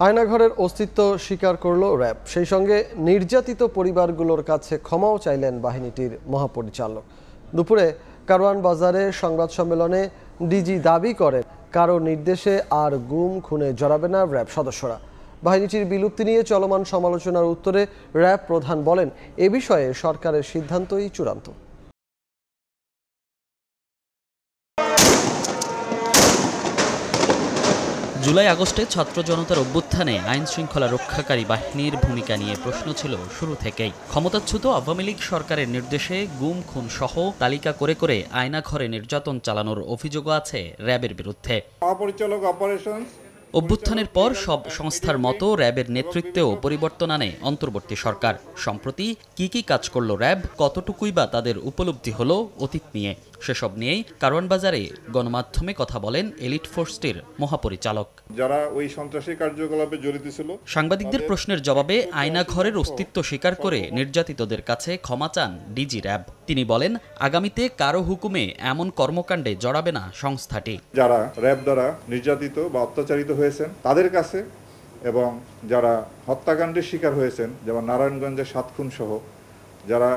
আয়নাঘরের অস্তিত্ব স্বীকার করল র্যাব, সেই সঙ্গে নির্যাতিত পরিবারগুলোর কাছে ক্ষমাও চাইলেন বাহিনীটির মহাপরিচালক। দুপুরে কারওয়ান বাজারে সংবাদ সম্মেলনে ডিজি দাবি করেন, কারো নির্দেশে আর গুম খুনে জড়াবে না র্যাব সদস্যরা। বাহিনীটির বিলুপ্তি নিয়ে চলমান সমালোচনার উত্তরে র্যাব প্রধান বলেন, এ বিষয়ে সরকারের সিদ্ধান্তই চূড়ান্ত। জুলাই আগস্টে ছাত্র জনতার অভ্যুত্থানে আইন শৃঙ্খলা রক্ষাকারী বাহিনীর ভূমিকা নিয়ে প্রশ্ন ছিল শুরু থেকেই। ক্ষমতাচ্যুত আওয়ামী লীগ সরকারের নির্দেশে গুম খুন সহ তালিকা করে করে আয়নাঘরে নির্যাতন চালানোর অভিযোগও আছে র্যাবের বিরুদ্ধে। মহাপরিচালক অপারেশন অভ্যুত্থানের পর সব সংস্থার মতো র্যাবের নেতৃত্বেও পরিবর্তন আনে অন্তর্বর্তী সরকার। সম্প্রতি কি কাজ করল র্যাব, কতটুকুই বা তাদের উপলব্ধি হলো অতীত নিয়ে, সেসব নিয়েই কারওয়ান বাজারে গণমাধ্যমে কথা বলেন এলিট ফোর্সটির মহাপরিচালক। যারা ওই সন্ত্রাসী কার্যকলাপে জড়িত ছিল, সাংবাদিকদের প্রশ্নের জবাবে আয়নাঘরের অস্তিত্ব স্বীকার করে নির্যাতিতদের কাছে ক্ষমা চান ডিজি র্যাব। তিনি বলেন, আগামীতে কারো হুকুমে এমন কর্মকাণ্ডে জড়াবে না সংস্থাটি। যারা র্যাব দ্বারা নির্যাতিত বা অত্যাচারিত হয়েছেন তাদের কাছে এবং যারা হত্যাকাণ্ডের শিকার হয়েছেন, যেমন নারায়ণগঞ্জের 7 খুন সহ যারা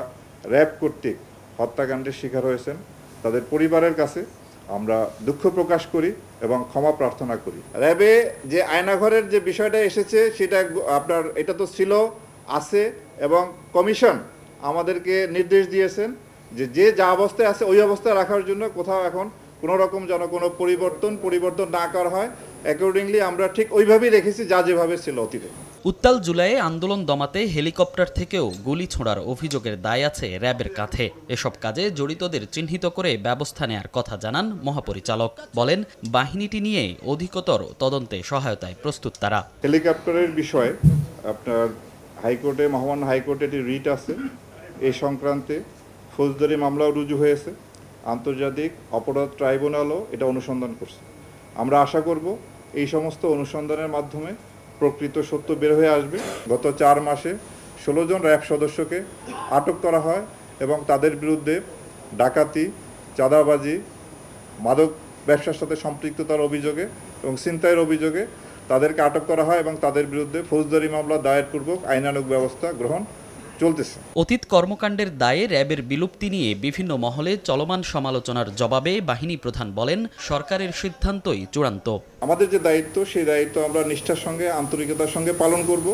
র্যাব কর্তৃক হত্যাকাণ্ডের শিকার হয়েছেন তাদের পরিবারের কাছে আমরা দুঃখ প্রকাশ করি এবং ক্ষমা প্রার্থনা করি। র্যাবে যে আয়নাঘরের যে বিষয়টা এসেছে সেটা আপনার এটা তো ছিল, আছে, এবং কমিশন আমাদেরকে নির্দেশ দিয়েছেন যে যা অবস্থায় আছে ওই অবস্থায় রাখার জন্য। কোথাও এখন কোনো রকম যেন কোনো পরিবর্তন না করা হয়। অ্যাকর্ডিংলি আমরা ঠিক ওইভাবেই রেখেছি যা যেভাবে ছিল অতীতে। উত্তাল জুলাইয়ে আন্দোলন দমাতে হেলিকপ্টার থেকেও গুলি ছোঁড়ার অভিযোগের দায় আছে র্যাবের কাঁধে। এসব কাজে জড়িতদের চিহ্নিত করে ব্যবস্থা নেয়ার কথা জানান মহাপরিচালক। বলেন, বাহিনীটি নিয়ে অধিকতর তদন্তে সহায়তায় প্রস্তুত তারা। হেলিকপ্টারের বিষয়ে আপনার হাইকোর্টে, মহামান্য হাইকোর্টে একটি রিট আছে, এই সংক্রান্তে ফৌজদারি মামলাও রুজু হয়েছে। আন্তর্জাতিক অপরাধ ট্রাইব্যুনালও এটা অনুসন্ধান করছে। আমরা আশা করব এই সমস্ত অনুসন্ধানের মাধ্যমে প্রকৃত সত্য বের হয়ে আসবে। গত 4 মাসে 16 জন র্যাব সদস্যকে আটক করা হয় এবং তাদের বিরুদ্ধে ডাকাতি, চাঁদাবাজি, মাদক ব্যবসার সাথে সম্পৃক্ততার অভিযোগে এবং ছিনতাইয়ের অভিযোগে তাদেরকে আটক করা হয় এবং তাদের বিরুদ্ধে ফৌজদারি মামলা দায়েরপূর্বক আইনানুগ ব্যবস্থা গ্রহণ চলতেছে। অতীত কর্মকাণ্ডের দায়ে র্যাবের বিলুপ্তি নিয়ে বিভিন্ন মহলে চলমান সমালোচনার জবাবে বাহিনী প্রধান বলেন, সরকারের সিদ্ধান্তই চূড়ান্ত। আমাদের যে দায়িত্ব সেই দায়িত্ব আমরা নিষ্ঠার সঙ্গে, আন্তরিকতার সঙ্গে পালন করব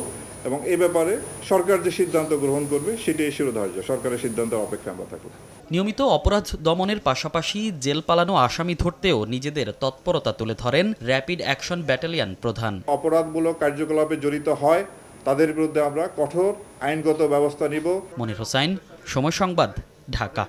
এবং এই ব্যাপারে সরকার যে সিদ্ধান্ত গ্রহণ করবে সেটাই শিরোধার্য। সরকারের সিদ্ধান্তের অপেক্ষা আমরা থাকব। নিয়মিত অপরাধ দমনের পাশাপাশি জেল পালানো আসামি ধরতেও নিজেদের তৎপরতা তুলে ধরেন র্যাপিড অ্যাকশন ব্যাটালিয়ন প্রধান। অপরাধমূলক কার্যকলাপে জড়িত হয় তাদের বিরুদ্ধে আমরা কঠোর আইনগত ব্যবস্থা নিব। মনির হোসাইন, সময় সংবাদ, ঢাকা।